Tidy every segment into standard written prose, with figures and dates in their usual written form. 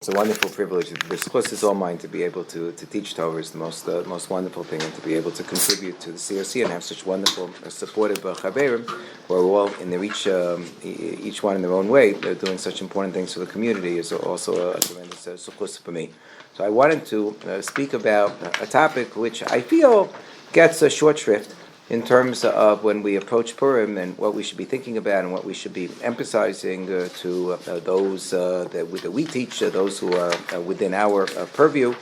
It's a wonderful privilege. The schus is all mine to be able to teach Torah is the most wonderful thing, and to be able to contribute to the cRc and have such wonderful, supportive chaverim who are all in their each one in their own way. They're doing such important things for the community is also a tremendous schus for me. So I wanted to speak about a topic which I feel gets a short shrift in terms of when we approach Purim and what we should be thinking about and what we should be emphasizing to those that we teach, those who are within our purview,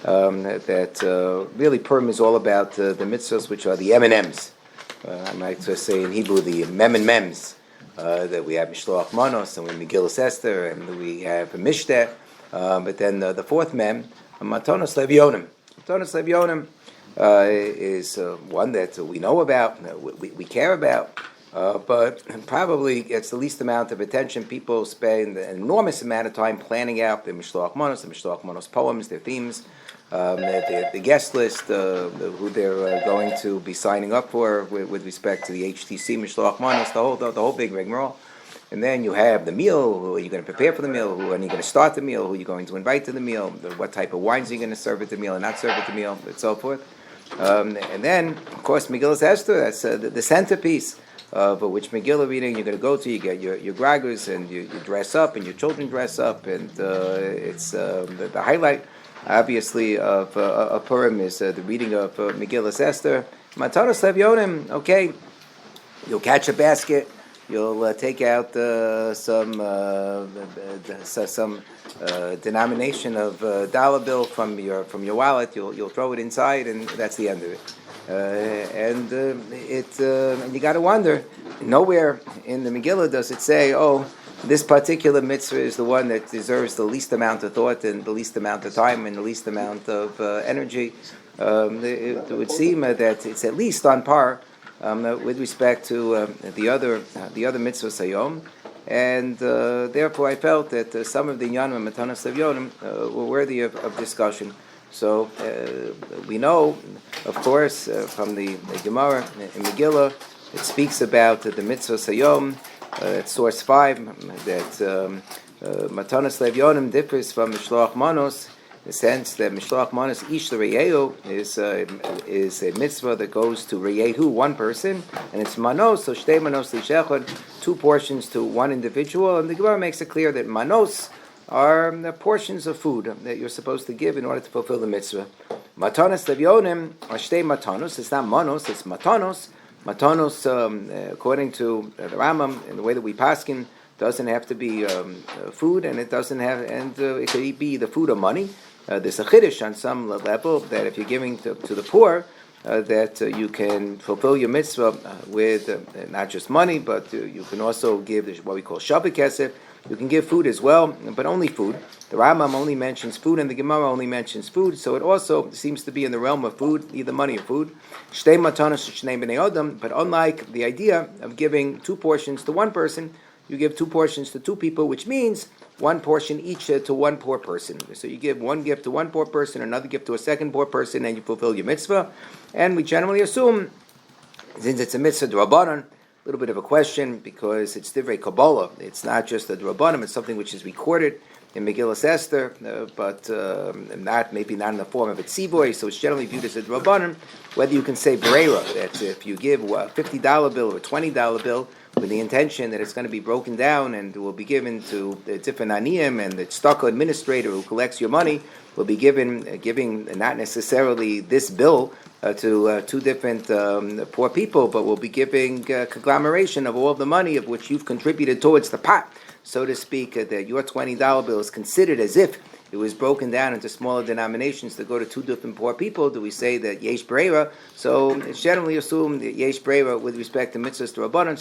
that really Purim is all about the mitzvahs, which are the M&Ms. I might say in Hebrew the mem and mems, that we have Mishloach Manos and we have Megillas Esther and we have Mishteh, but then the fourth mem, Matonos Levionim. Matonos Levionim is one that we know about, we care about, but probably gets the least amount of attention. People spend an enormous amount of time planning out the Mishloach Manos poems, their themes, the guest list, who they're going to be signing up for with respect to the HTC Mishloach Manos, the whole big rigmarole. And then you have the meal, who are you going to prepare for the meal, who are you going to start the meal, who are you going to invite to the meal, what type of wines are you going to serve at the meal and not serve at the meal, and so forth. And then, of course, Megillas Esther, that's the centerpiece of which Megillah reading you're going to go to. You get your graggers and you dress up and your children dress up, and it's the highlight, obviously, of Purim is the reading of Megillas Esther. Matanos Levionim, okay, you'll catch a basket. You'll take out some denomination of dollar bill from your wallet. You'll throw it inside, and that's the end of it. And you got to wonder. Nowhere in the Megillah does it say, "Oh, this particular mitzvah is the one that deserves the least amount of thought and the least amount of time and the least amount of energy." It would seem that it's at least on par with respect to the other mitzvahs hayom, and therefore I felt that some of the inyanim and matanos levionim were worthy of discussion. So we know, of course, from the Gemara in Megillah, it speaks about the mitzvahs hayom. It's source 5 that matanos levionim differs from mishloach manos. In the sense that Mishloach Manos Ish L'Reyehu is a mitzvah that goes to Reyehu, one person, and it's Manos, so Shtei Manos L'Shechad, 2 portions to one individual, and the Gemara makes it clear that Manos are portions of food that you're supposed to give in order to fulfill the mitzvah. Matanos Levionim are Shtei Matanos, it's not Manos, it's Matanos. Matanos, according to the Rambam, and the way that we paskin, doesn't have to be food, and it doesn't have, and it could be the food or money. There's a chiddush on some level that if you're giving to the poor, that you can fulfill your mitzvah with not just money, but you can also give what we call shabbat kesef. You can give food as well, but only food. The Rambam only mentions food, and the Gemara only mentions food, so it also seems to be in the realm of food, either money or food. Shtei matanos shnei bnei adam, but unlike the idea of giving 2 portions to one person, you give 2 portions to 2 people, which means 1 portion each to one poor person. So you give 1 gift to one poor person, another gift to a second poor person, and you fulfill your mitzvah. And we generally assume, since it's a mitzvah d'Rabbanan, a little bit of a question, because it's divrei Kabbalah. It's not just a d'Rabbanan, it's something which is recorded in Megillas Esther, but maybe not in the form of a tzivoy, so it's generally viewed as a d'Rabbanan. Whether you can say breira, that if you give a $50 bill or a $20 bill, with the intention that it's going to be broken down and will be given to the different aniyim, and the tzedakah administrator who collects your money will be giving not necessarily this bill to 2 different poor people, but will be giving a conglomeration of all of the money of which you've contributed towards the pot, so to speak, that your $20 bill is considered as if it was broken down into smaller denominations to go to 2 different poor people. Do we say that yesh breira? So it's generally assumed that yesh breira with respect to mitzvahs to Rabbanan.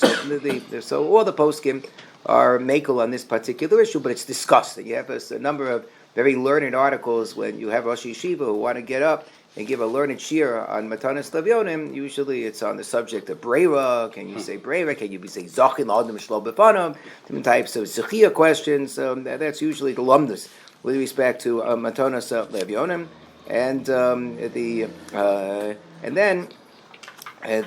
So all the poskim are makel on this particular issue, but it's discussed. You have a number of very learned articles when you have Rosh Yeshiva who want to get up and give a learned shir on Matanos Levionim. Usually it's on the subject of breira. Can you say breira? Can you say zachin l'adam shlo befanam? Different types of zechia questions. That's usually the lumdus with respect to Matanos Levionim, and then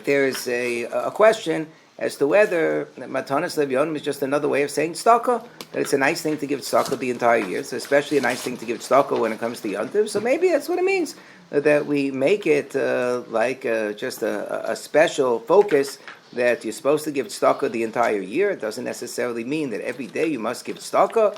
there's a question as to whether Matanas Levyonim is just another way of saying tzedakah, that it's a nice thing to give tzedakah the entire year. It's especially a nice thing to give tzedakah when it comes to Yontiv. So maybe that's what it means, that we make it just a special focus that you're supposed to give tzedakah the entire year. It doesn't necessarily mean that every day you must give tzedakah,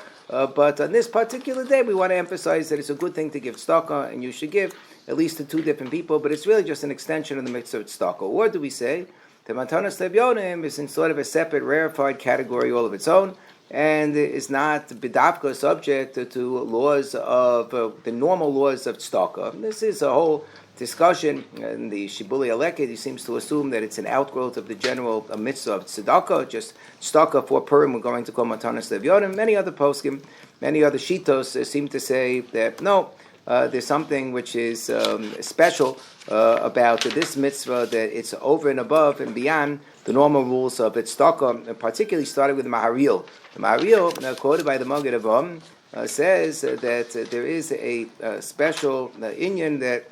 but on this particular day we want to emphasize that it's a good thing to give tzedakah, and you should give at least to two different people, but it's really just an extension of the mitzvah of tzedakah. Or do we say the Matanas Levyonim is in sort of a separate, rarefied category all of its own, and is not bidavka subject to laws of the normal laws of tzedakah. This is a whole discussion in the Shibuli Aleket. He seems to assume that it's an outgrowth of the general mitzvah of tzedakah, just tzedakah for Purim we're going to call Matanas Levyonim. Many other poskim, many other shitos seem to say that no, there's something which is special about this mitzvah, that it's over and above and beyond the normal rules of tzedakah, particularly starting with the Maharil. The Maharil, quoted by the Maggid Avraham, says that there is a special inyan that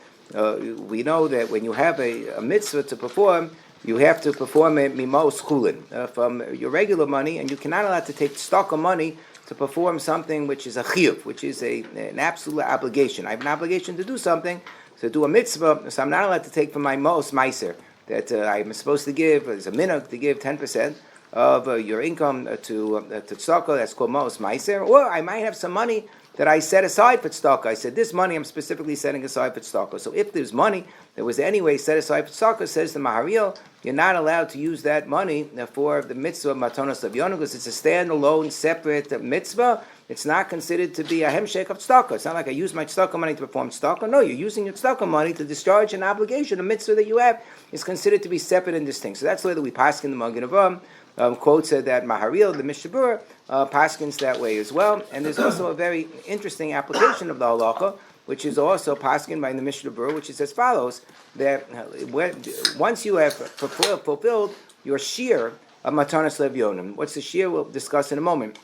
we know that when you have a mitzvah to perform, you have to perform it mimos chulin, from your regular money, and you cannot allow to take tzedakah money to perform something which is a chiyuv, which is an absolute obligation. I have an obligation to do something, to do a mitzvah, so I'm not allowed to take from my most meiser that I'm supposed to give, as a minhag, to give 10% of your income to tzedakah. That's called most meiser. Or I might have some money that I set aside for tzedakah. I said, this money I'm specifically setting aside for tzedakah. So if there's money that was anyway set aside for tzedakah, says the Maharil, you're not allowed to use that money for the mitzvah of Matanas Levyonim, because it's a standalone, separate mitzvah. It's not considered to be a hemshek of tzedakah. It's not like I use my tzedakah money to perform tzedakah. No, you're using your tzedakah money to discharge an obligation. A mitzvah that you have is considered to be separate and distinct. So that's the way that we pass in the Magen Avraham. Quotes that Maharil, the Mishnah Berurah, paskins that way as well. And there's also a very interesting application of the halacha, which is also paskin by the Mishnah Berurah, which is as follows: that once you have fulfilled your shear of Matanas Levyonim, what's the shear? We'll discuss in a moment.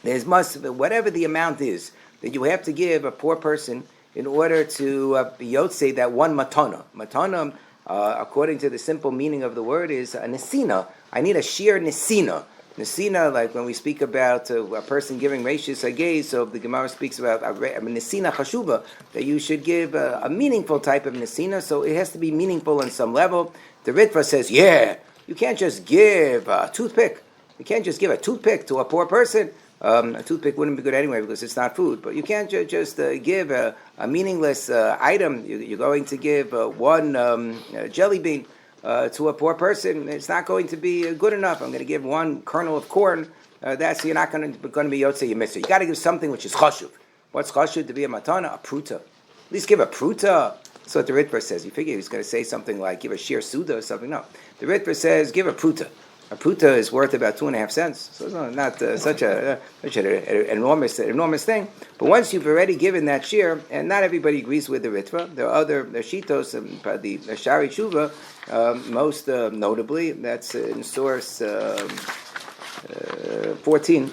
There's whatever the amount is that you have to give a poor person in order to be yotzei that one matana. Matana, according to the simple meaning of the word, is a nesina. I need a sheer nesina. Nesina, like when we speak about a person giving reishis hagei, so the Gemara speaks about a nesina chashuva, that you should give a meaningful type of nesina, so it has to be meaningful on some level. The Ritva says, you can't just give a toothpick. You can't just give a toothpick to a poor person. A toothpick wouldn't be good anyway because it's not food, but you can't just give a meaningless item. You're going to give one jelly bean to a poor person. It's not going to be good enough. I'm going to give one kernel of corn. You're not going to be yotzei your mitzvah. You got to give something which is chashuv. What's chashuv to be a matana? A pruta. At least give a pruta. That's what the Ritva says. You figure he was going to say something like give a shir suda or something. No, the Ritva says give a pruta. A pruta is worth about 2.5 cents, so it's not such an enormous thing. But once you've already given that shir, and not everybody agrees with the Ritva, there are other shitos, the Shari Shuva, most notably, that's in source 14.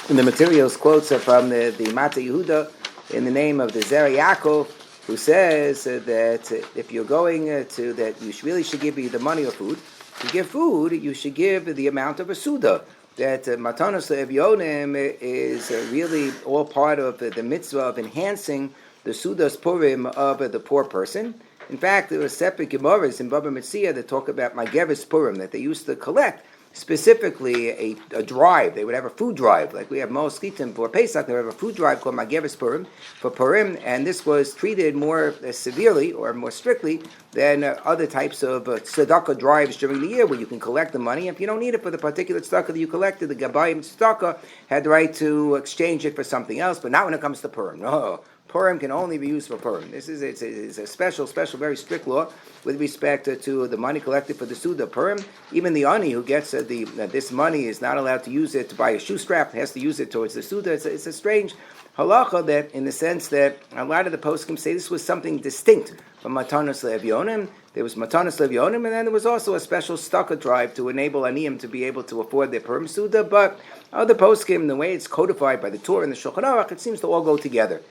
In the materials, quotes from the Mata Yehuda in the name of the Zera Yaakov, who says that if you're going to, that you really should give you the money or food. To give food, you should give the amount of a suda. That Matanos Levyonim is really all part of the mitzvah of enhancing the sudas Purim of the poor person. In fact, there were separate Gemaras in Baba Metzia that talk about Magevis Purim, that they used to collect specifically a drive. They would have a food drive, like we have Mos Chitim for Pesach. They would have a food drive called Magevis Purim for Purim, and this was treated more severely or more strictly than other types of tzedakah drives during the year, where you can collect the money. If you don't need it for the particular tzedakah that you collected, the Gabayim tzedakah had the right to exchange it for something else, but not when it comes to Purim. No. Purim can only be used for Purim. This is it's a special, very strict law with respect to the money collected for the Suda Purim. Even the ani who gets this money is not allowed to use it to buy a shoe strap. Has to use it towards the Suda. It's a strange halacha that, in the sense that a lot of the poskim say this was something distinct from Matanos Levyonim. There was Matanos Levyonim, and then there was also a special staka drive to enable aniyim to be able to afford their Purim Suda. But other poskim, the way it's codified by the Torah and the Shulchan Aruch, it seems to all go together.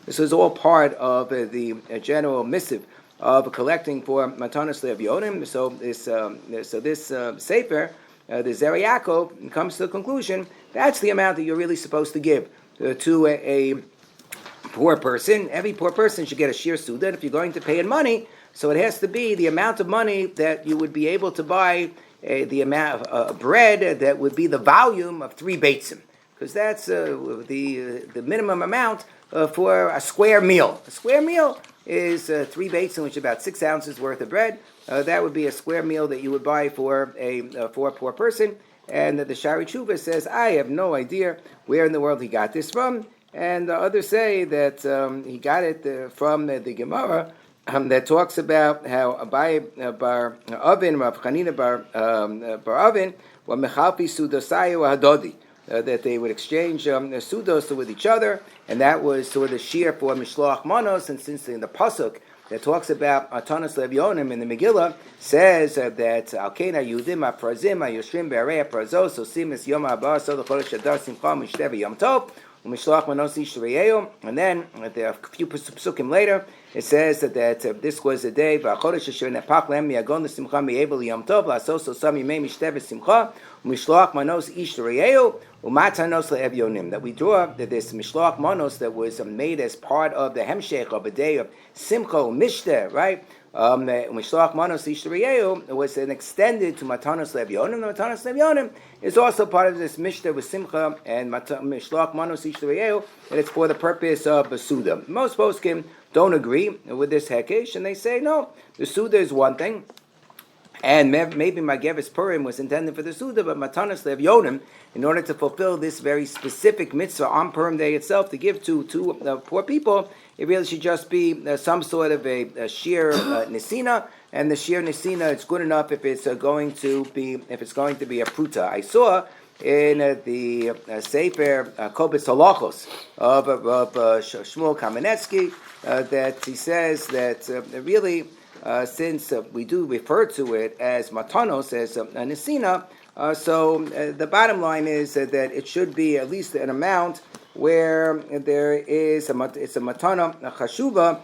This was all part of the general missive of collecting for Matanos Le'Avyonim. So this Sefer, the Zer Yaakov, comes to the conclusion that's the amount that you're really supposed to give to a poor person. Every poor person should get a shir suda. If you're going to pay in money, so it has to be the amount of money that you would be able to buy the amount of bread that would be the volume of 3 beitzim, because that's the minimum amount for a square meal. A square meal is 3 beitzim, which is about 6 ounces worth of bread. That would be a square meal that you would buy for a poor person. And the Shari Tshuva says, I have no idea where in the world he got this from. And others say that he got it from the Gemara that talks about how Abai bar Avin, Rav Chanina bar Avin, were mechalpi sudosayu hadodi, that they would exchange sudos with each other, and that was sort of the shir for mishloach manos. And since in the pasuk that talks about Atanas Levyonim in the Megillah says that Alkena Yudim Aprazim Ayoshrim Be'arei Aprazos Osimis Yom Haba So the Chodesh Adar Simcha Mishteva Yom Tov Umishloach Manos Ish Re'eu. And then a few psukim later it says that this was the day V'Chodesh Asher Nepach Lem Miyagon L'Simcha Mi'ebel Yom Tov La'asos Osam Yimei Mishteva Simcha Umishloach Manos Ish Re'eu Umatanos Le'Evyonim, that we draw that this Mishloach Manos that was made as part of the Hemshech of a day of Simcha Mishteh, right? Mishloach Manos Ish Re'eu was then extended to Matanos Le'Evyonim. The Matanos Le'Evyonim is also part of this Mishteh with Simcha and Mishloach Manos Ish Re'eu, and it's for the purpose of the Suda. Most poskim don't agree with this Hekesh, and they say, no, the Suda is one thing, and maybe Magevis Purim was intended for the Suda, but Matanos Le'Evyonim, in order to fulfill this very specific mitzvah on Purim Day itself, to give to poor people, it really should just be some sort of a shir nesina, and the shir nesina, it's good enough if it's going to be a pruta. I saw in the Sefer Kobetz Halachos of Shmuel Kamenetsky that he says that really, since we do refer to it as matanos, as nesina, so the bottom line is that it should be at least an amount where there is it's a matana chashuva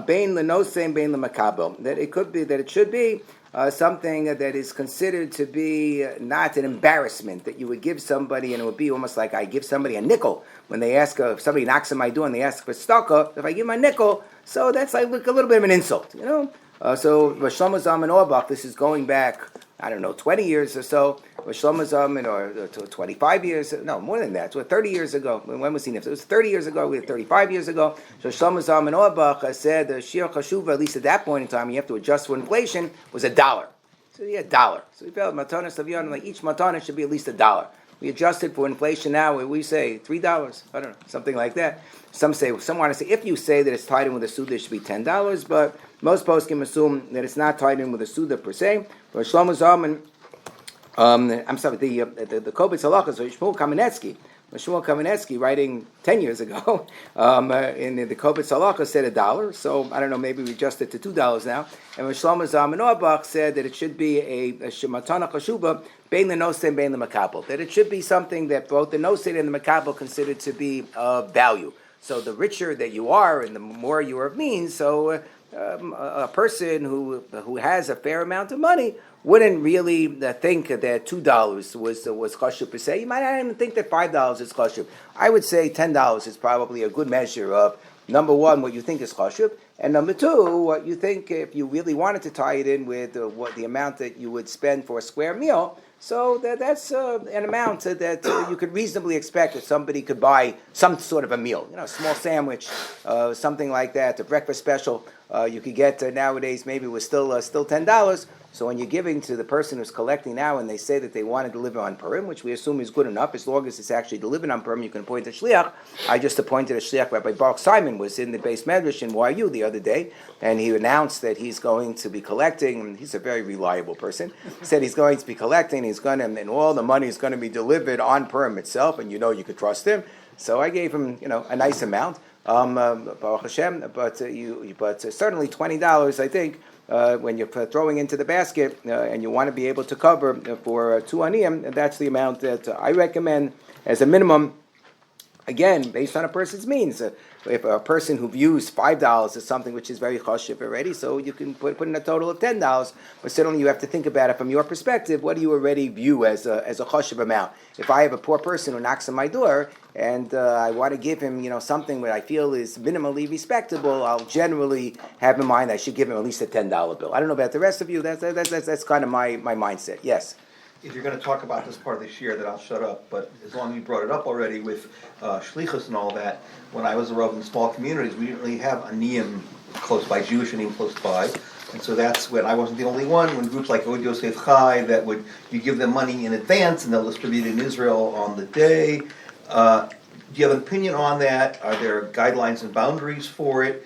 bein lenosem bein lemakabel, that it should be something that is considered to be not an embarrassment, that you would give somebody, and it would be almost like I give somebody a nickel when they ask, if somebody knocks on my door and they ask for tzedakah, if I give them a nickel, so that's like a little bit of an insult, you know. So Rosh Shlomo Zalman Auerbach, this is going back, 20 years or so. Rosh Shlomo Zalman, or 25 years, no, more than that, 30 years ago. When was he? It was 30 years ago, 35 years ago. So Shlomo Zalman Auerbach said the Shir Chashuva, at least at that point in time, you have to adjust for inflation, was $1. So you had $1. So we felt Matanas Le'Avyonim, like each Matana should be at least $1. We adjusted for inflation now, we say $3, I don't know, something like that. Some want to say, if you say that it's tied in with a Suda, it should be $10, but most poskim assume that it's not tied in with a Suda per se. But Shlomo Zalman, the Kobetz Halachos, Shmuel Kamenetsky, writing 10 years ago, in the Kobetz Halachos said $1, so I don't know, maybe we adjusted to $2 now. And Shlomo Zalman Auerbach said that it should be a matana chashuba bein lenosei and bein lemakabel, that it should be something that both the nosei and the makabel considered to be of value. So the richer that you are and the more you are of means, so a person who has a fair amount of money wouldn't really think that $2 was chashuv per se. You might not even think that $5 is chashuv. I would say $10 is probably a good measure of, number one, what you think is chashuv, and number two, what you think if you really wanted to tie it in with what the amount that you would spend for a square meal. So that's an amount that you could reasonably expect that somebody could buy some sort of a meal, a small sandwich, something like that, a breakfast special. You could get nowadays, maybe it was still $10. So when you're giving to the person who's collecting now, and they say that they want to deliver on Purim, which we assume is good enough, as long as it's actually delivered on Purim, you can appoint a shliach. I just appointed a shliach. Rabbi Baruch Simon was in the Beis Medrash in YU the other day, and he announced that he's going to be collecting, and he's a very reliable person, he said he's going to be collecting, and all the money is going to be delivered on Purim itself, and you could trust him. So I gave him, a nice amount, Baruch Hashem, but certainly $20, I think, when you're throwing into the basket and you want to be able to cover for 2 aniyim, that's the amount that I recommend as a minimum Again, based on a person's means. If a person who views $5 as something which is very choshev already, so you can put in a total of $10. But certainly you have to think about it from your perspective. What do you already view as a choshev amount? If I have a poor person who knocks on my door and I want to give him, something that I feel is minimally respectable, I'll generally have in mind I should give him at least a $10 bill. I don't know about the rest of you. That's kind of my mindset. Yes. If you're going to talk about this part of this year, then I'll shut up. But as long as you brought it up already with shlichus and all that, when I was a rabbi in small communities, we didn't really have a niyam close by, Jewish niyam close by. And so that's when I wasn't the only one. When groups like Od Yosef Chai, you give them money in advance and they'll distribute it in Israel on the day. Do you have an opinion on that? Are there guidelines and boundaries for it?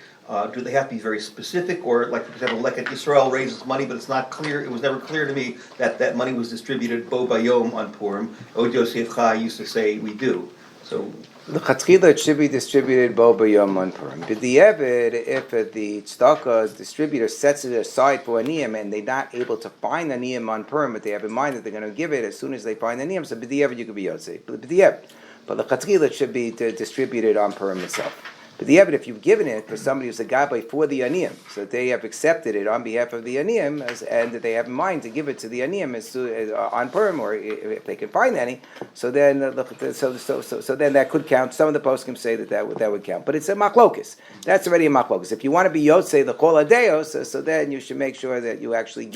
Do they have to be very specific, or like, for example, Leket Yisrael raises money, but it's not clear, it was never clear to me that money was distributed bo bayom on Purim. Od Yosef Chai used to say we do. So the Chatzchila, it should be distributed bo bayom on Purim. But the Eved, if the tzedakah distributor sets it aside for a niyam and they're not able to find a niyam on Purim, but they have in mind that they're going to give it as soon as they find the niyam, so the Eved you could be yotzei. But the Eved, but the Chatzchila should be distributed on Purim itself. But the Eved, if you've given it for somebody who's a gabbai for the aniyim, so that they have accepted it on behalf of the aniyim, and that they have in mind to give it to the aniyim on Purim, or if they can find any, so then so then that could count. Some of the poskim say that would count, but it's a machlokus. That's already a machlokus. If you want to be yotzei the kol hadeos, so then you should make sure that you actually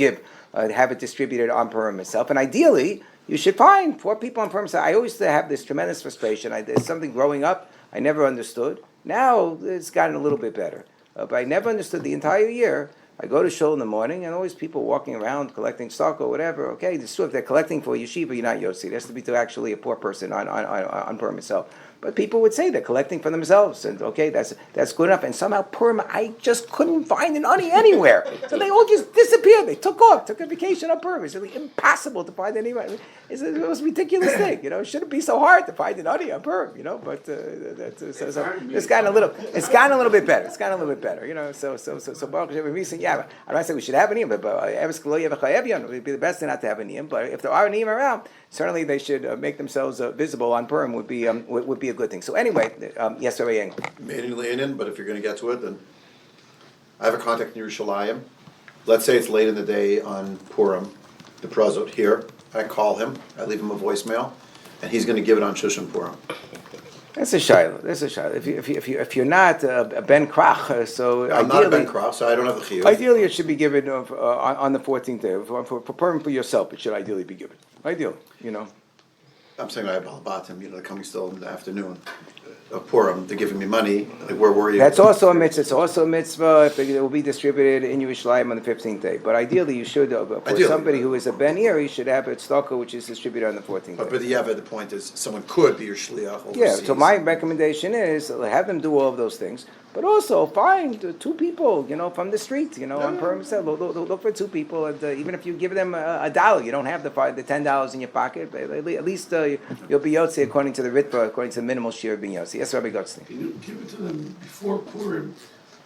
have it distributed on Purim itself, and ideally you should find 4 people on Purim. So I always have this tremendous frustration. There's something growing up I never understood. Now it's gotten a little bit better, but I never understood the entire year. I go to shul in the morning, and always people walking around collecting stock or whatever. Okay, it's true if they're collecting for yeshiva, you're not yotzi. It has to be to actually a poor person on Purim itself. But people would say they're collecting for themselves, and okay, that's good enough. And somehow Purim, I just couldn't find an ani anywhere, so they all just disappeared. They took a vacation on Purim. It's really impossible to find anybody. It's the most ridiculous thing, It shouldn't be so hard to find an ani on Purim, But it's gotten a little bit better. It's gotten a little bit better, So Baruch Hashem, recent, I'm not saying we should have an but it would be the best thing not to have an But if there are an around, certainly they should make themselves visible on Purim. Would be a good thing. So anyway, yes, Rabbi Yang. Mainly Lenin, but if you're going to get to it, then I have a contact in Yerushalayim. Let's say it's late in the day on Purim, the Prazot here. I call him, I leave him a voicemail, and he's going to give it on Shushan Purim. That's a shayla. If you're not a ben krach, so I'm not a ben krach, so I don't have a chiyuv. Ideally, it should be given on the 14th day for Purim for yourself. It should ideally be given. Ideally, I'm saying I have balabatim, they're coming still in the afternoon of Purim. They're giving me money. Like, where were you? That's also a mitzvah. It's also a mitzvah if it will be distributed in Yerushalayim on the 15th day. But ideally, you should, somebody who is a ben ir, you should have a tzedakah which is distributed on the 14th day. But the point is, someone could be your shliach overseas. Yeah, so my recommendation is have them do all of those things. But also find 2 people, from the street, on Purim. Look for 2 people, and even if you give them $1, you don't have the $10 in your pocket. But at least you'll be yotzi according to the ritva, according to the minimal share of being yotzi. Yes, Rabbi Gottstein. Can you give it to them before Purim,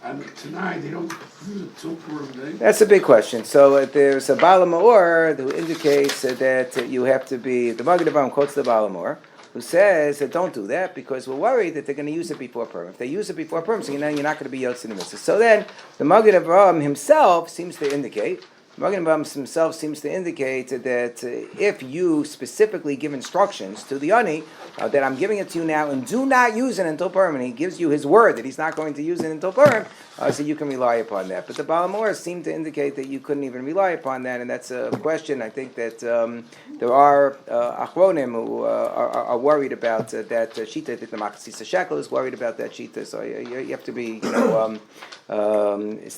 and tonight they don't use it till Purim day? That's a big question. So there's a Baal HaMaor who indicates that you have to be. The Maggid Avraham quotes the Baal HaMaor, who says that don't do that because we're worried that they're going to use it before Purim. If they use it before Purim, so you're not going to be yotzi in the mitzvah. So then the Maggid Avraham himself seems to indicate. Magen Avraham himself seems to indicate that if you specifically give instructions to the ani that I'm giving it to you now and do not use it until Purim, and he gives you his word that he's not going to use it until Purim, so you can rely upon that. But the Baal HaMaor seem to indicate that you couldn't even rely upon that, and that's a question. I think that there are achronim who are worried about that shita. I think the Machzis Shekel is worried about that shita. So you have to be, it's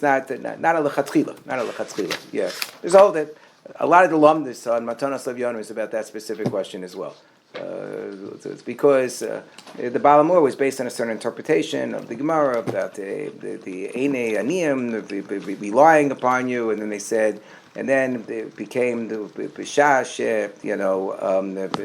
not a lechatchila. Yeah. There's a lot of the lumdus on Matanos Lev is about that specific question as well. It's because the Baal HaMaor was based on a certain interpretation of the Gemara about the Einei Aniyim relying upon you, and then they said, and then it became the Bishash,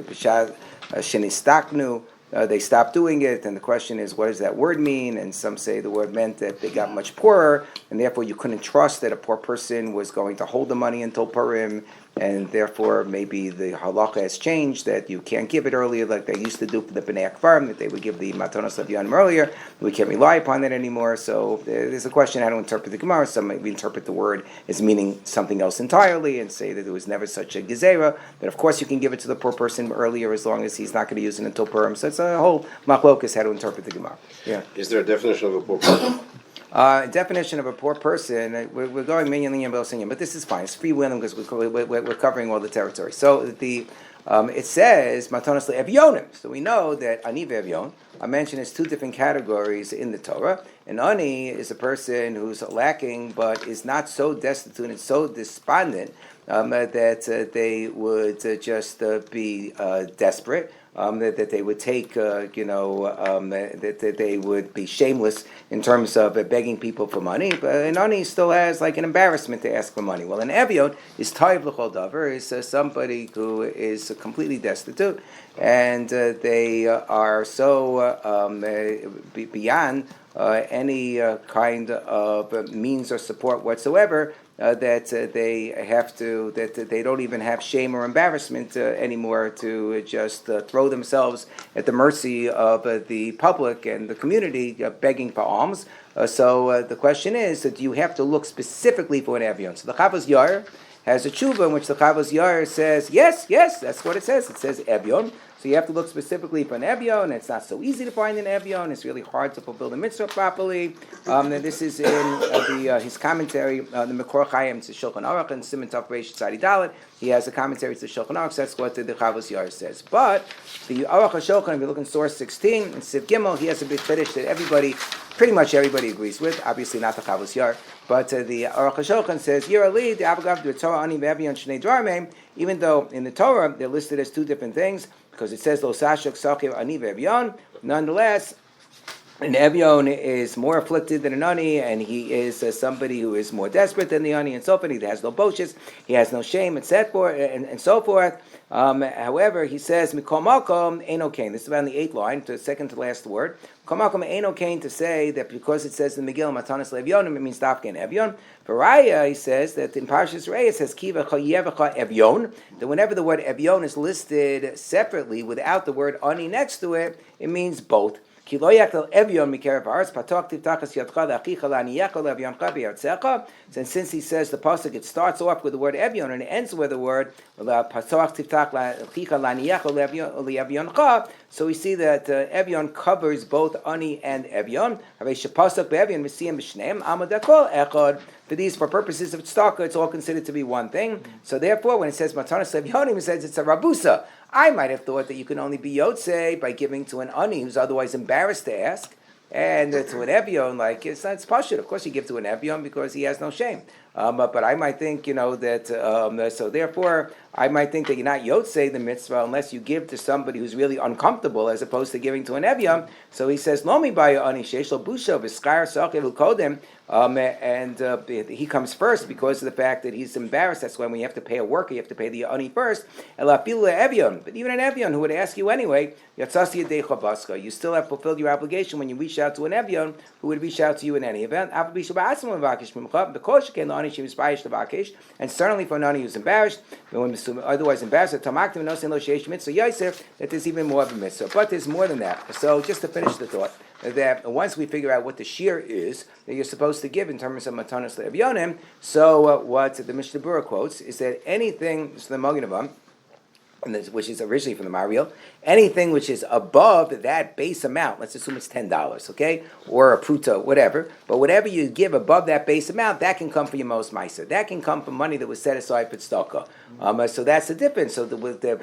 Bishash Shenistaknu. They stopped doing it, and the question is, what does that word mean? And some say the word meant that they got much poorer, and therefore you couldn't trust that a poor person was going to hold the money until Purim, and therefore maybe the halacha has changed that you can't give it earlier like they used to do for the Bnei Akvarim, that they would give the Matanos Levyonim earlier. We can't rely upon that anymore. So there's a question how to interpret the Gemara. Some maybe interpret the word as meaning something else entirely and say that there was never such a gezerah. But of course you can give it to the poor person earlier as long as he's not going to use it until Purim. So it's a whole machlokas how to interpret the Gemara. Yeah. Is there a definition of a poor person? Definition of a poor person, we're going minyan, linyan, belsinyan, but this is fine. It's freewheeling because we're covering all the territory. So it says matanos le'evyonim. So we know that ani ve'evyon are mentioned as two different categories in the Torah. And ani is a person who's lacking but is not so destitute and so despondent that they would just be desperate. That they would take, that they would be shameless in terms of begging people for money. But an ani still has like an embarrassment to ask for money. Well, an evion is taiv l'chol davar, is somebody who is completely destitute, and they are so beyond any kind of means or support whatsoever. That they don't even have shame or embarrassment anymore to just throw themselves at the mercy of the public and the community begging for alms. So the question is, do you have to look specifically for an evion? So the Chavos Yair has a tshuva in which the Chavos Yair says, yes, that's what it says. It says evion. So you have to look specifically for an evion. It's not so easy to find an evion. It's really hard to fulfill the mitzvah properly. And this is in his commentary, the Mekor Chaim to Shulchan Aruch and Siman Tov Reish Tzadi Dalet. He has a commentary to Shulchan Aruch. So that's what the Chavos Yair says. But the Aruch HaShulchan, if you look in source 16 and Siv Gimel, he has a big fetish that pretty much everybody agrees with. Obviously not the Chavos Yair, but the Aruch HaShulchan says, Yirali, the Avagav, the Torah, Ani Ve'evion, Shnei Dvarmeim. Even though in the Torah they're listed as two different things, because it says Lo Sashok Sachiv Ani Ve'evion. Nonetheless, an evion is more afflicted than an ani, and he is somebody who is more desperate than the ani, and so forth. He has no boshes, he has no shame, etc., and so forth. However, he says Mikol Makom Eino Kain. This is about in the 8th line, the second to last word. Mikol Makom Eino Kain, to say that because it says in the Megillah Matanos Levyonim, it means Dafke and Evion. For Raya, he says that in Parshas Reiss it says Kiva Chayevecha Evion. That whenever the word Evion is listed separately without the word ani next to it, it means both. Since since he says the pasuk, it starts off with the word evion and it ends with the word so we see that evion covers both ani and evion. For purposes of tzedakah, it's all considered to be one thing. So therefore, when it says matanos levyonim, it says it's a rabusa. I might have thought that you can only be yotzei by giving to an ani who's otherwise embarrassed to ask, and to an evion, like it's pashut. Of course, you give to an evion because he has no shame. But I might think, that. So therefore, I might think that you're not yotzei the mitzvah unless you give to somebody who's really uncomfortable, as opposed to giving to an evion. So he says, "Lomi ba'ya ani sheish lo busha v'skar sachiv ukodem." And he comes first because of the fact that he's embarrassed. That's why when you have to pay a worker, you have to pay the ani first. But even an evion who would ask you anyway, you still have fulfilled your obligation when you reach out to an evion who would reach out to you in any event. And certainly for an ani who's embarrassed, otherwise embarrassed, that there's even more of a mitzvah. But there's more than that. So just to finish the thought, that once we figure out what the shear is that you're supposed to give in terms of matanos le'evyonim, so what the Mishnah Berurah quotes is that anything, this is the Magen Avraham, which is originally from the Mariel, anything which is above that base amount, let's assume it's $10, okay, or a pruta, whatever, but whatever you give above that base amount, that can come from your most ma'aser. That can come from money that was set aside for tzedakah. So that's the difference. So there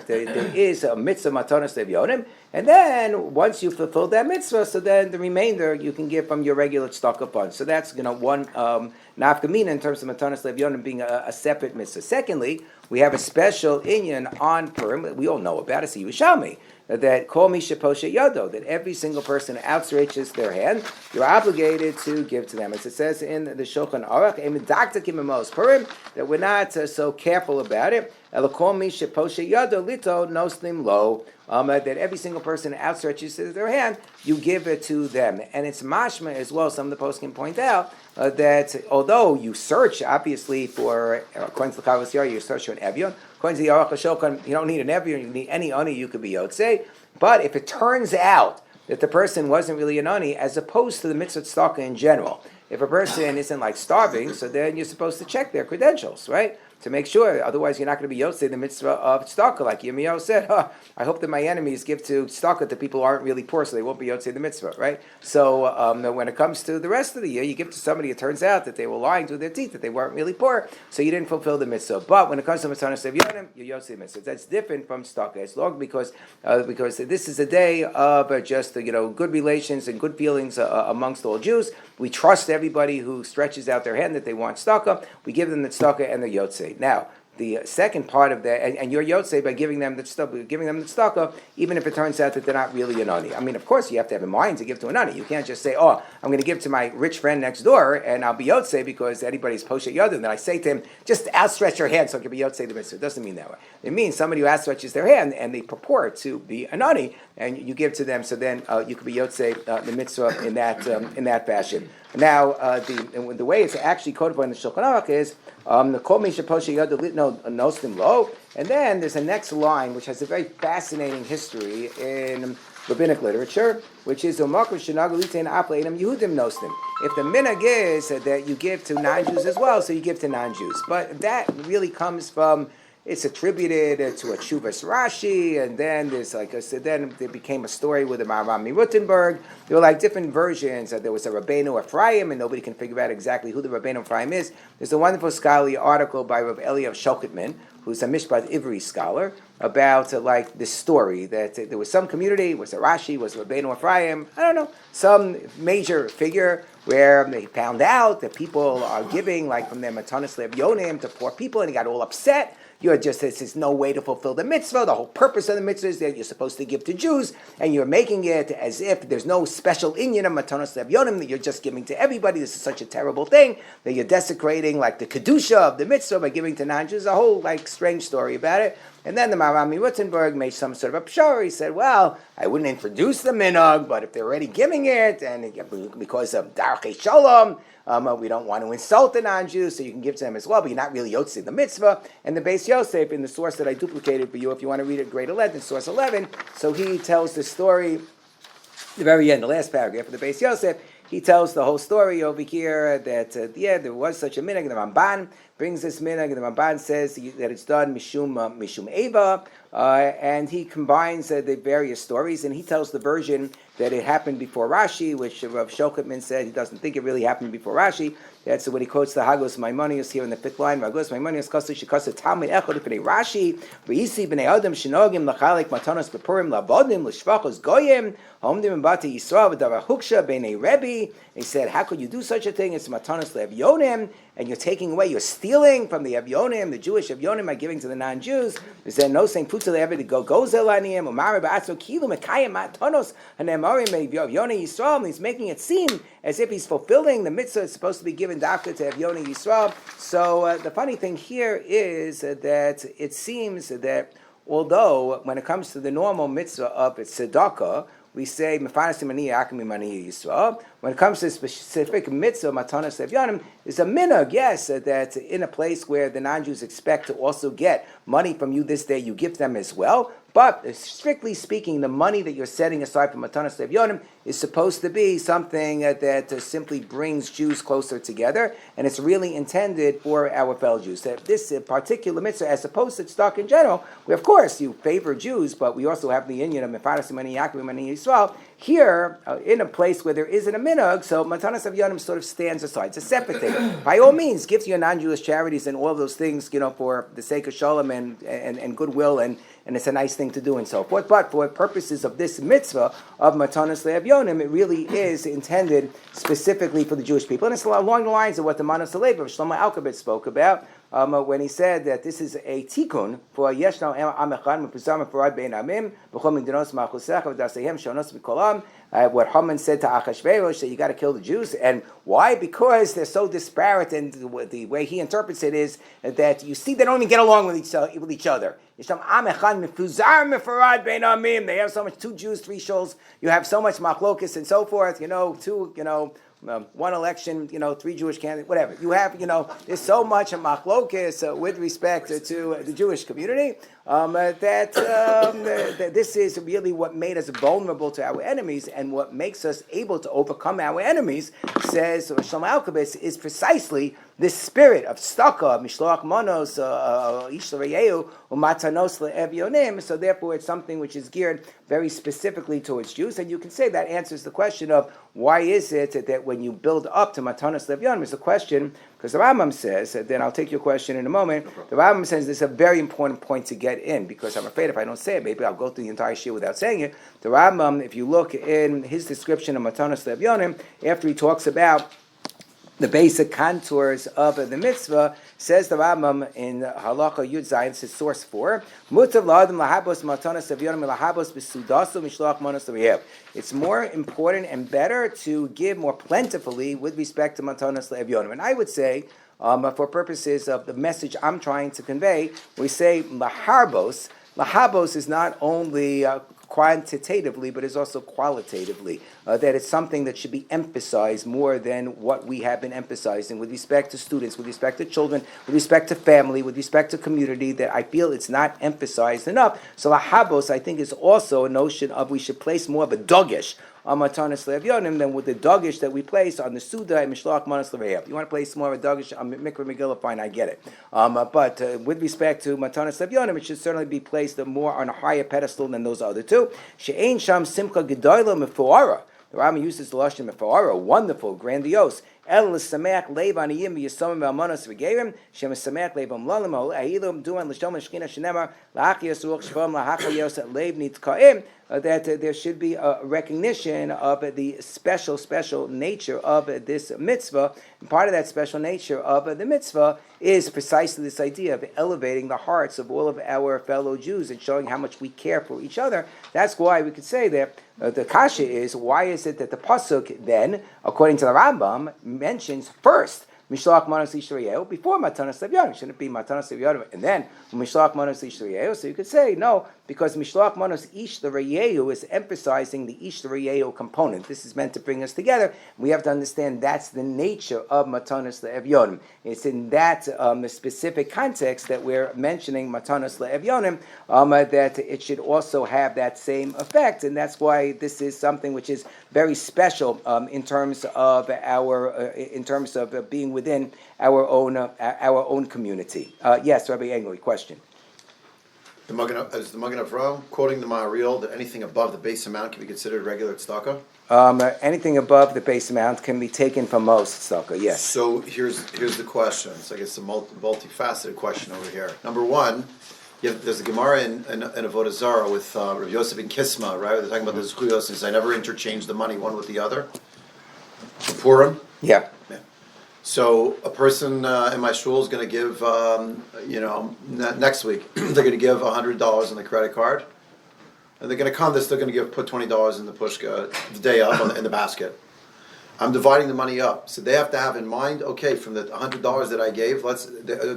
is a mitzvah matanos le'evyonim, and then once you fulfill that mitzvah, so then the remainder you can give from your regular tzedakah fund. So that's one nafkamina in terms of matanos le'evyonim being a separate mitzvah. Secondly, we have a special inyan on Purim that we all know about. It's a Yerushalmi, that kol mi sheposhe yado, that every single person outstretches their hand, you're obligated to give to them. As it says in the Shulchan Aruch, Purim, that we're not so careful about it. elokol mi sheposhe yado lito noslim lo, that every single person outstretches their hand, you give it to them. And it's mashma as well, some of the poskim point out, that although you search, obviously, for, according to the Kavos Yair, you search for an Evyon. According to the Aruch HaShulchan, you don't need an Evyon, you need any Ani, you could be Yotzei. But if it turns out that the person wasn't really an Ani, as opposed to the mitzvah tzedakah in general, if a person isn't like starving, so then you're supposed to check their credentials, right? To make sure, otherwise you're not going to be yotzei the mitzvah of tzedakah. Like Yirmiyahu said, I hope that my enemies give to tzedakah to people who aren't really poor, so they won't be yotzei the mitzvah, right? So when it comes to the rest of the year, you give to somebody, it turns out that they were lying through their teeth, that they weren't really poor, so you didn't fulfill the mitzvah. But when it comes to Matanos Evyonim, you're yotzei the mitzvah. That's different from tzedakah. It's long because this is a day of just good relations and good feelings amongst all Jews. We trust everybody who stretches out their hand that they want tzedakah. We give them the tzedakah and the yotzei. Now, the second part of that, and you're yotzei by giving them the tzedakah, even if it turns out that they're not really an ani. I mean, of course, you have to have a mind to give to an ani. You can't just say, I'm going to give to my rich friend next door, and I'll be yotzei because anybody's poshet yadu. And then I say to him, just outstretch your hand so I can be yotzei the mitzvah. It doesn't mean that way. It means somebody who outstretches their hand and they purport to be an ani, and you give to them, so then you could be yotzei the mitzvah in that fashion. Now, the way it's actually codified in the Shulchan Aruch is the kol mi sheposhe yado litno noslim lo, and then there's a next line which has a very fascinating history in rabbinic literature, which is umakum shenagu litein aple enam Yehudim noslim. If the minhag is that you give to non-Jews as well, so you give to non-Jews, but that really comes from. It's attributed to a Chuvas Rashi, and then there's then there became a story with the Maharam Rutenberg. There were like different versions. There was a Rabbeinu Ephraim, and nobody can figure out exactly who the Rabbeinu Ephraim is. There's a wonderful scholarly article by Rav Eliyav Shoketman, who's a Mishpat Ivri scholar, about this story that there was some community, was a Rashi, was a Rabbeinu Ephraim, I don't know, some major figure where they found out that people are giving from their Matanos Le'Evyonim to poor people, and he got all upset. There's no way to fulfill the mitzvah. The whole purpose of the mitzvah is that you're supposed to give to Jews, and you're making it as if there's no special inyan of Matanos Le'Evyonim, that you're just giving to everybody. This is such a terrible thing, that you're desecrating the kedusha of the mitzvah by giving to non-Jews. A whole strange story about it. And then the Maharam Rutenberg made some sort of a pshara. He said, well, I wouldn't introduce the minhag, but if they're already giving it, and because of Darchei Shalom, we don't want to insult the non-Jews, so you can give to them as well, but you're not really yotzei the mitzvah. And the Beis Yosef, in the source that I duplicated for you, if you want to read it, grade 11, source 11, so he tells the story, the very end, the last paragraph of the Beis Yosef, he tells the whole story over here that, there was such a minhag. The Ramban brings this minhag, and the Ramban says that it's done mishum eva, and he combines the various stories, and he tells the version that it happened before Rashi, which Rav Shoketman said he doesn't think it really happened before Rashi. That's when he quotes the Hagos Maimonides here in the 5th line. Hagos Maimonides kasu shekasa talmid echad b'nei Rashi v'yisi b'nei adam shenogim lachalek matanos bepurim labodim l'shvachos goyim homdim b'bati Yisrael v'davar huksha b'nei Rabbi. He said, how could you do such a thing? It's matanos le'evyonim, and you're taking away, you're stealing from the evyonim, the Jewish evyonim, by giving to the non-Jews. Is there no saying putza le'evi to go gozelaniim umare ba'atzo kilu mekayim matanos hanemarim evyonim Yisrael? And he's making it seem as if he's fulfilling the mitzvah that's supposed to be given dafka to Evyonim Yisrael. So the funny thing here is that it seems that although when it comes to the normal mitzvah of tzedakah, we say mefanesim ani akim mani Yisrael. When it comes to the specific mitzvah matanos evyonim, is a minhag, yes, that in a place where the non-Jews expect to also get money from you this day, you give them as well. But strictly speaking, the money that you're setting aside for Matanos Evyonim is supposed to be something that simply brings Jews closer together, and it's really intended for our fellow Jews. That this particular mitzvah, as opposed to tzedakah in general, where of course you favor Jews, but we also have the union of Mefaras Mani Yaakov Mani Yisrael. Here, in a place where there isn't a minhag, so Matanos Evyonim sort of stands aside. It's a separate thing. By all means, give to your non-Jewish charities and all of those things, for the sake of shalom and goodwill, and it's a nice thing to do and so forth. But for purposes of this mitzvah of Matanos Le'Evyonim, it really is intended specifically for the Jewish people. And it's along the lines of what the Manos Alev of Shlomo Alkabetz spoke about, when he said that this is a tikkun for Yeshna Am Echad Mepuzam Farad Bein Amim B'chol Medinos Ma'chusecha V'dasehem Shonos B'kolam. What Haman said to Achashverosh, that you got to kill the Jews, and why? Because they're so disparate, and the way he interprets it is that you see they don't even get along with each other. They have so much, 2 Jews, 3 shoals. You have so much machlokis and so forth. One election, 3 Jewish candidates, whatever. You have, there's so much machlokis with respect to the Jewish community that this is really what made us vulnerable to our enemies, and what makes us able to overcome our enemies, says Shlomo Alkabetz, is precisely this spirit of staka, mishloach manos, ish l'reyehu, umatanos le'evyonim. So therefore it's something which is geared very specifically towards Jews, and you can say that answers the question of why is it that when you build up to matanos le'evyonim, it's a question, because the Rambam says, then I'll take your question in a moment, the Rambam says this is a very important point to get in, because I'm afraid if I don't say it, maybe I'll go through the entire shir without saying it. The Rambam, if you look in his description of matanos le'evyonim, after he talks about the basic contours of the mitzvah, says the Rambam in Halacha Yud Zayin, this is source 4, Mutav la'adam lahabos matanos evyonim lahabos b'sudasu mishloach manos l'reyev. It's more important and better to give more plentifully with respect to matanos le'evyonim. And I would say, for purposes of the message I'm trying to convey, we say laharbos. Lahabos is not only quantitatively, but is also qualitatively, that it's something that should be emphasized more than what we have been emphasizing with respect to students, with respect to children, with respect to family, with respect to community, that I feel it's not emphasized enough. So lahabos, I think, is also a notion of we should place more of a dogish on matanos le'evyonim than with the dogish that we place on the Suda and Mishloach Manos L'Reyev. You want to place more of a dogish on Mikra Megillah, fine, I get it. But with respect to matanos le'evyonim, it should certainly be placed more on a higher pedestal than those other two. She'ein sham simcha gedoyla mefuara. The Rambam uses the lashon mefuara, wonderful, grandiose. El l'sameach leiv aniyim v'yisomim v'almanos v'geirim shem l'sameach leiv amlalim ha'ilum duan l'shom l'shkina shenemar la'achiyas ruach shvam la'achayos leiv nitka'im. That there should be a recognition of the special nature of this mitzvah. And part of that special nature of the mitzvah is precisely this idea of elevating the hearts of all of our fellow Jews and showing how much we care for each other. That's why we could say that the kasha is, why is it that the pasuk then, according to the Rambam, mentions first Mishloach Manos Yisrael before Matanos Le'evyonim? Shouldn't it be Matanos Le'evyonim and then Mishloach Manos Yisrael? So you could say no, because Mishloach Manos Ish L'Reyehu is emphasizing the Ish L'Reyehu component. This is meant to bring us together. We have to understand that's the nature of Matanos Le'evyonim. It's in that specific context that we're mentioning Matanos Le'evyonim, that it should also have that same effect, and that's why this is something which is very special in terms of being within our own community. Yes, Rabbi Engel, question. Is the Magen Avraham quoting the Ma'aril that anything above the base amount can be considered regular tzedakah? Anything above the base amount can be taken from most tzedakah, yes. So here's the question. It's like it's a multifaceted question over here. Number one, there's a Gemara in Avodah Zarah with Rabbi Yosef and Kisma, right? They're talking about the zchuyos, and says, I never interchanged the money one with the other. Purim? Yeah. So a person in my shul is going to give, next week, they're going to give $100 on the credit card. And they're going to come, they're still going to put $20 in the pushka the day up in the basket. I'm dividing the money up. So they have to have in mind, okay, from the $100 that I gave,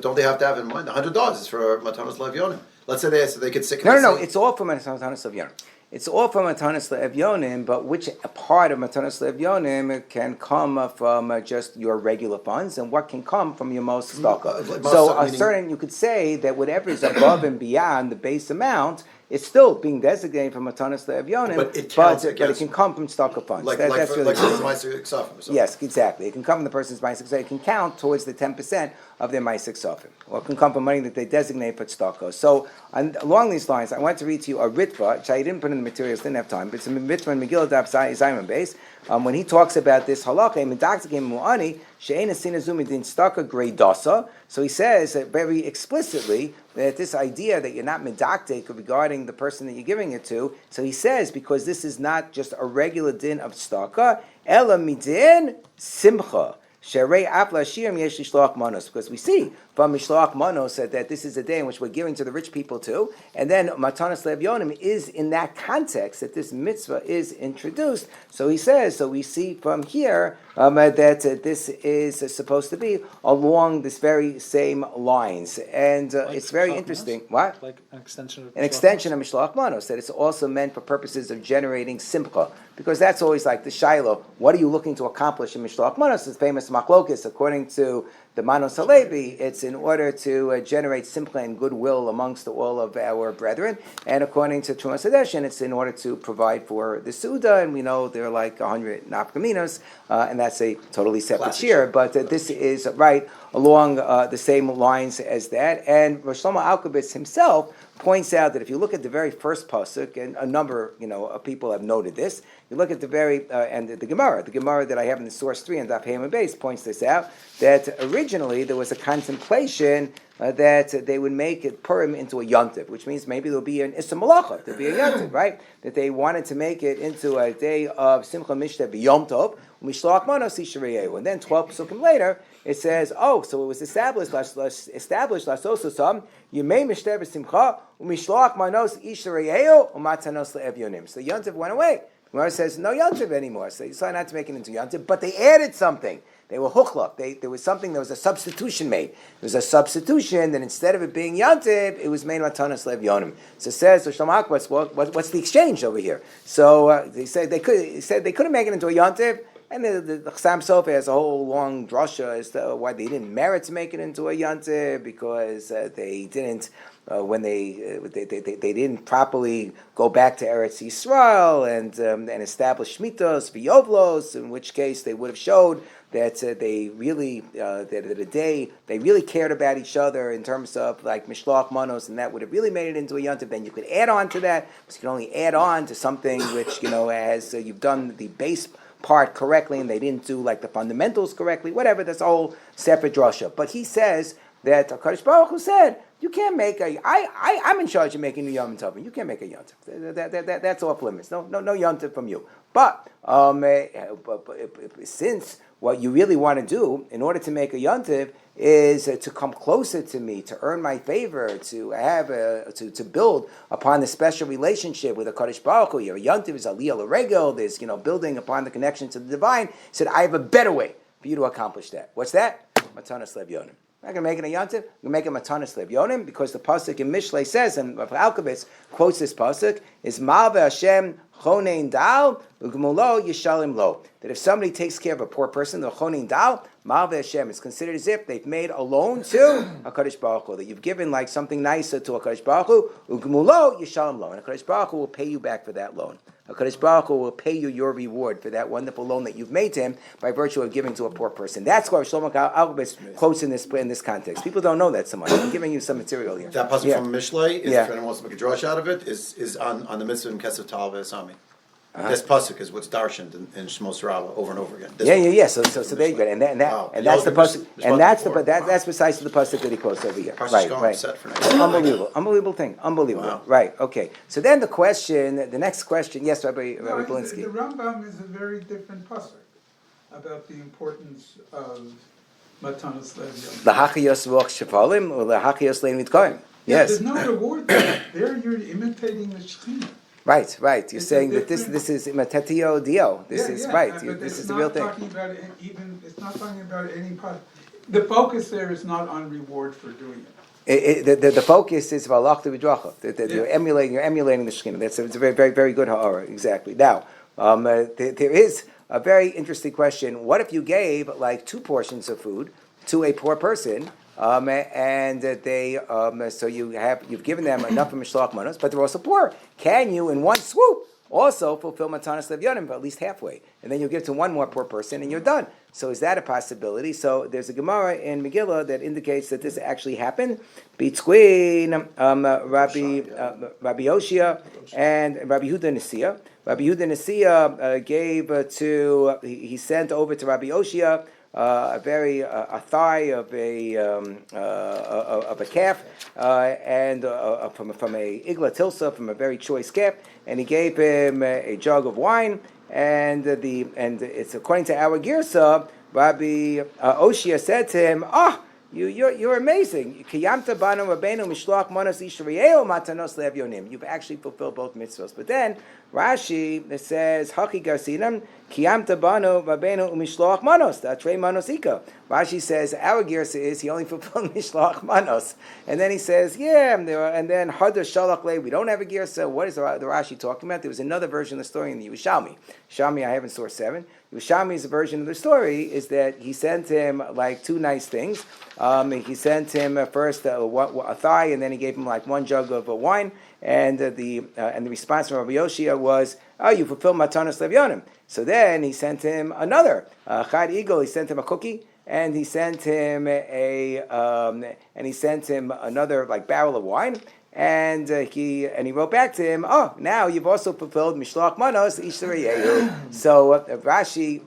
don't they have to have in mind, $100 is for Matanos Le'evyonim. Let's say they could sick. No, it's all for Matanos Le'evyonim. It's all from Matanos Le'evyonim, but which part of Matanos Le'evyonim can come from just your regular funds, and what can come from your most tzedakah? So you could say that whatever is above and beyond the base amount, it's still being designated from Matanos Le'evyonim, but it can come from tzedakah funds. That's really yes, exactly. It can come from the person's ma'aseh ksafim. It can count towards the 10% of their ma'aseh ksafim, or it can come from money that they designate for tzedakah. So, along these lines, I want to read to you a ritva, which I didn't put in the materials, didn't have time, but it's a ritva in Megillah Daf Zayman base. When he talks about this halacha, so he says very explicitly that this idea that you're not medaktek regarding the person that you're giving it to, so he says, because this is not just a regular din of tzedakah, ela midin simcha. Sherei Apla Shirim Yesh Lishloach Manos, because we see from Mishloach Manos that this is a day in which we're giving to the rich people too, and then Matanas Levyonim is in that context that this mitzvah is introduced. So he says, so we see from here that this is supposed to be along this very same lines, and it's very interesting. What? Like an extension of An extension of Mishloach Manos, that it's also meant for purposes of generating simcha, because that's always like the Shiloh. What are you looking to accomplish in Mishloach Manos? It's famous machlokes, according to the Manos Halevi, it's in order to generate simcha and goodwill amongst all of our brethren, and according to Trumas Hadeshin, it's in order to provide for the Suda, and we know there are like 100 nafkaminos, and that's a totally separate shir, but this is right along the same lines as that, and Rosh Shlomo Alkabetz himself points out that if you look at the very first pasuk, and a number of people have noted this, you look at the very and the Gemara that I have in the source 3 and Daf Hey Amud Beis points this out, that originally there was a contemplation that they would make it Purim into a yontiv, which means maybe there'll be an Issa Malacha, there'll be a yontiv, right? That they wanted to make it into a day of Simcha Mishteh B'Yom Tov, Mishloach Manos Yishrayeu. And then 12 pasukim later, it says, so it was established Lasososam, Yemei Mishteh B'Simcha, Mishloach Manos Yishrayeu, Umatanos Le'Evyonim. So the yontiv went away. The Gemara says no yontiv anymore, so they decided not to make it into yontiv, but they added something. They were huchlop. There was a substitution made. There was a substitution that instead of it being yantiv, it was made matanas levyonim. So it says, so Shlomo Akbetz, what's the exchange over here? So they said they couldn't make it into a yantiv, and the Chassam Sofer has a whole long drasha as to why they didn't merit to make it into a yantiv, because they didn't. When they didn't properly go back to Eretz Yisrael and establish Shmitos, V'yovlos, in which case they would have showed that they really that a day they really cared about each other in terms of like Mishloach Manos, and that would have really made it into a yontiv. Then you could add on to that, because you can only add on to something which as you've done the base part correctly, and they didn't do like the fundamentals correctly. Whatever, that's a whole separate drasha. But he says that HaKadosh Baruch Hu said, you can't make I'm in charge of making a Yom Tov. You can't make a Yom Tov. That's off limits. No Yom Tov from you. But since what you really want to do in order to make a Yom Tov is to come closer to me, to earn my favor, to have to build upon the special relationship with the Kadosh Baruch Hu. Your Yom Tov is Aliyah L'Regel. There's building upon the connection to the divine. He said, I have a better way for you to accomplish that. What's that? Matanas Levyonim. I'm not going to make it a yontiv. I'm going to make it matanas levyonim, because the pasuk in Mishlei says, and Rav Alkabetz quotes this pasuk, is Malve Hashem chonein dal ugmulo yishalim lo. That if somebody takes care of a poor person, the chonein dal, Malve Hashem, it's considered as if they've made a loan to HaKadosh Baruch Hu, that you've given like something nicer to HaKadosh Baruch Hu, ugmulo yishalim lo, and HaKadosh Baruch Hu will pay you back for that loan. HaKadosh Baruch Hu will pay you your reward for that wonderful loan that you've made to him by virtue of giving to a poor person. That's why Shlomo Alkabetz quotes in this context. People don't know that so much. I'm giving you some material here. That pasuk from Mishlei, if anyone wants to make a drush out of it, is on the mitzvah in Kesef Tal V'Esami. This pasuk is what's darshaned in Shmos Rabbah over and over again. So there you go, and that's the pasuk, and that's precisely the pasuk that he quotes over here. Right. Set for Unbelievable thing. Wow. Right. Okay. So then the next question. Yes, Rabbi Belinsky. The Rambam is a very different pasuk about the importance of Matanas Levyonim. L'hachiyos ruach shefalim or l'hachiyos lein mitkoyim. Yes. There's no reward there. There you're imitating the Shekhinah. Right. You're saying that this is imatetio dio. This is right. This is the real thing. It's not talking about any part. The focus there is not on reward for doing it. The focus is valach to vidracha. You're emulating the Shekhinah. It's a very, very, very good ha'ara. Exactly. Now, there is a very interesting question. What if you gave like 2 portions of food to a poor person? And they so you've given them enough of Mishloach Manos, but they're also poor. Can you, in one swoop, also fulfill Matanas Levyonim, but at least halfway, and then you give to one more poor person, and you're done? So is that a possibility? So there's a Gemara in Megillah that indicates that this actually happened between Rabbi Yoshia and Rabbi Yehuda Nesiya. Rabbi Yehuda Nesiya gave he sent over to Rabbi Yoshia a thigh of a calf, and from a igla tilsa, from a very choice calf, and he gave him a jug of wine, and it's according to our girsa Rabbi Oshia said to him, you're amazing. Kiyamta banu rabbeinu mishloach manos ishriyeo matanos le'evyonim. You've actually fulfilled both mitzvahs. But then Rashi says, Haki garsinam kiyamta banu rabbeinu mishloach manos. Trei manos ika. Rashi says our girsa is he only fulfilled mishloach manos. And then he says, and then hadar shalach le. We don't have a girsa. What is the Rashi talking about? There was another version of the story in the Yerushalmi. Yerushalmi I have in source 7. Yerushalmi's version of the story is that he sent him like two nice things. He sent him first a thigh, and then he gave him like one jug of wine. And the response from Rabbi Yoshia was, you fulfilled Matanos Levyonim. So then he sent him another Chad Eagle. He sent him a cookie, and he sent him another like barrel of wine. And he wrote back to him, now you've also fulfilled Mishloach Manos Ishtareyehu. So Rashi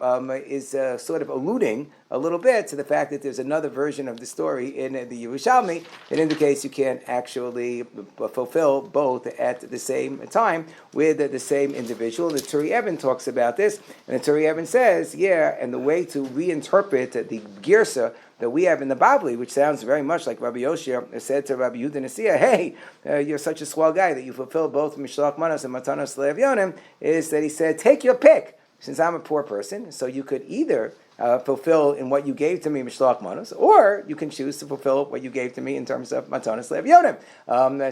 is sort of alluding a little bit to the fact that there's another version of the story in the Yerushalmi that indicates you can't actually fulfill both at the same time with the same individual. The Turi Eben talks about this, and the Turi Eben says, and the way to reinterpret the Girsa that we have in the Babli, which sounds very much like Rabbi Yoshia said to Rabbi Yehuda Nasiya, hey, you're such a swell guy that you fulfill both Mishloach Manos and Matanos Le'evyonim, is that he said, take your pick. Since I'm a poor person, so you could either fulfill in what you gave to me, Mishloach Manos, or you can choose to fulfill what you gave to me in terms of Matanos Le'evyonim.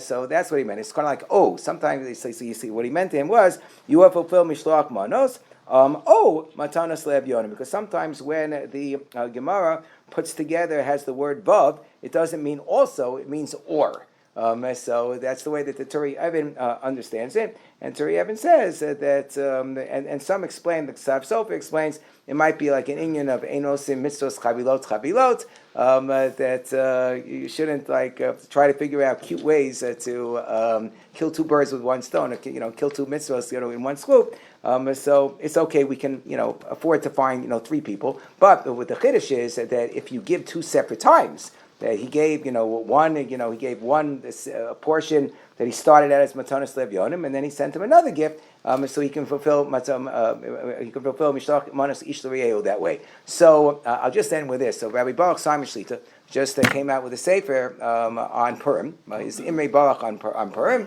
So that's what he meant. It's kind of like, sometimes they say, so you see, what he meant to him was, you have fulfilled Mishloach Manos, Matanos Le'evyonim, because sometimes when the Gemara puts together, has the word vav, it doesn't mean also, it means or. So that's the way that the Turi Eben understands it. And Turi Eben says that, and some explain, the Ksav Sofer explains, it might be like an inyan of Enosim Mitzvos Chavilot, that you shouldn't try to figure out cute ways to kill two birds with one stone, kill two mitzvos in one swoop. So it's okay, we can afford to find 3 people. But what the Chiddush is that if you give 2 separate times, that he gave, he gave one portion that he started out as Matanos Le'evyonim, and then he sent him another gift, so he can fulfill Mishloach Manos Ish L'Re'ehu that way. So I'll just end with this. So Rabbi Baruch Simon Shlita just came out with a sefer on Purim. His Imrei Baruch on Purim,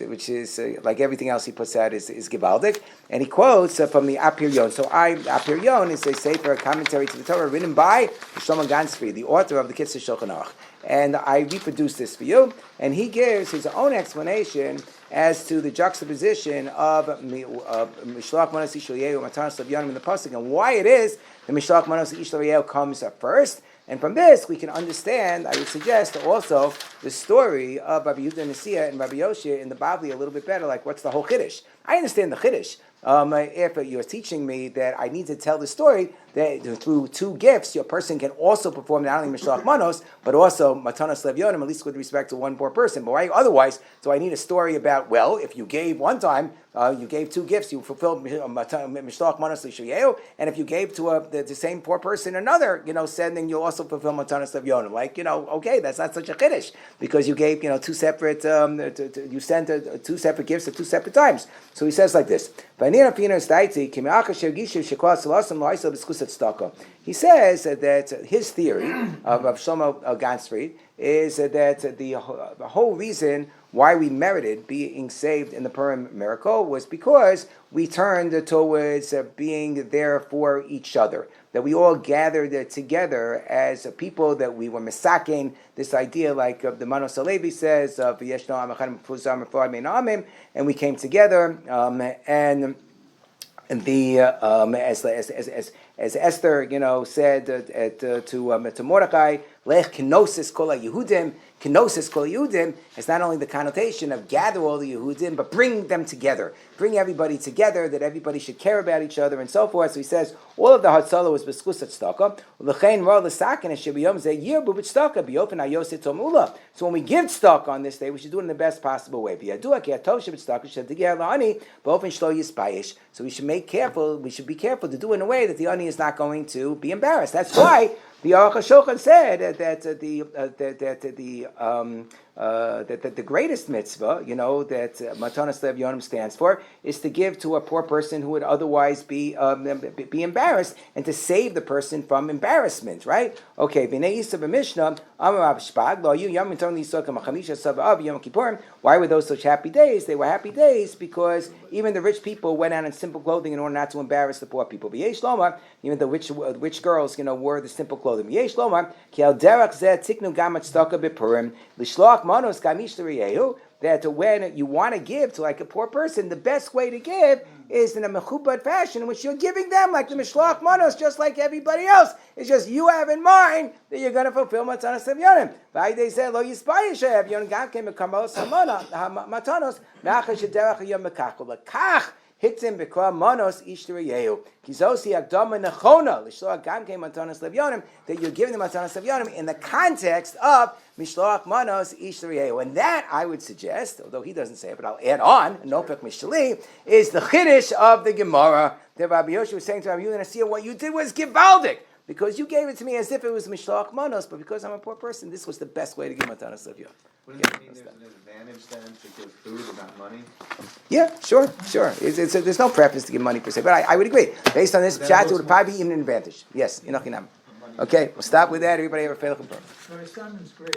which is like everything else he puts out is Givaldic, and he quotes from the Apir Yon. So Apir Yon is a sefer, a commentary to the Torah written by Shlomo Gansfried, the author of the Kitzur Shulchan Aruch. And I reproduced this for you, and he gives his own explanation as to the juxtaposition of Mishloach Manos Yishlayehu and Matanos Le'evyonim in the pasuk, and why it is the Mishloach Manos Yishlayehu comes first. And from this, we can understand, I would suggest, also the story of Rabbi Yehuda Nasiya and Rabbi Yoshia in the Babli a little bit better, like what's the whole Chiddush. I understand the Chiddush. If you're teaching me that I need to tell the story that through 2 gifts, your person can also perform not only Mishloach Manos, but also Matanos Le'evyonim, at least with respect to one poor person. But why otherwise do I need a story about, if you gave one time, you gave 2 gifts, you fulfilled Mishloach Manos L'Shriyehu, and if you gave to the same poor person another, sending, you'll also fulfill Matanos Le'evyonim. Okay, that's not such a Chiddush, because you gave, 2 separate, you sent 2 separate gifts at 2 separate times. So he says like this, he says that his theory of Shlomo Gansfried is that the whole reason why we merited being saved in the Purim miracle was because we turned towards being there for each other. That we all gathered together as people, that we were misaking this idea, like the Manos Halevi says, and we came together, as Esther, said to Mordecai, Lech kenosis kol Yehudim. Kenosis kol Yehudim is not only the connotation of gather all the Yehudim, but bring them together. Bring everybody together, that everybody should care about each other and so forth. So he says, all of the Hatzalah was b'skus tzedakah. L'chein ra l'sakin shebiyom zeh yirbu b'tzedakah b'yofen hayoset tomula. So when we give tzedakah on this day, we should do it in the best possible way. V'yadua ki atov sheb'tzedakah shedigeh la'ani b'ofen shlo yispayish. So we should be careful to do it in a way that the ani is not going to be embarrassed. That's why the Aruch HaShulchan said that that the greatest mitzvah, that Matanas Levyonim stands for, is to give to a poor person who would otherwise be embarrassed, and to save the person from embarrassment, right? Okay, V'nei Yisa b'Mishnah, Amar Rav Shpag, Lo Yu Yom Miton Yisokam Chamisha Sava Av Yom Kippurim. Why were those such happy days? They were happy days because even the rich people went out in simple clothing in order not to embarrass the poor people. V'yesh Lomar, even the rich girls, wore the simple clothing. V'yesh Lomar, Ki al derech zeh tiknu gam tzedakah b'Purim, l'shloach manos gamish l'riyehu, that when you want to give to like a poor person, the best way to give is in a mechubad fashion in which you're giving them like the mishloach manos, just like everybody else. It's just you have in mind that you're going to fulfill matanos levyonim. They said, "Lo yispayish levyon gam came kamos hamana matanos nachash derech yom mekachol lekach." Hitzim b'kra manos ish l'riyehu. Kizosi agdama nechona l'shloach gam came matanos levyonim, that you're giving the matanos levyonim in the context of mishloach manos ish l'riyehu. And that, I would suggest, although he doesn't say it, but I'll add on, nofek mishali, is the chiddush of the Gemara. That Rabbi Yoshi was saying to Rabbi Yehuda, what you did was givaldik, because you gave it to me as if it was mishloach manos, but because I'm a poor person, this was the best way to give matanos levyonim. Wouldn't it mean there's an advantage then to give food and not money? Yeah, sure. There's no preference to give money per se, but I would agree. Based on this chat, it would probably be even an advantage. Yes, inachinam. Okay, we'll stop with that. Everybody have a faithful. Simon's great.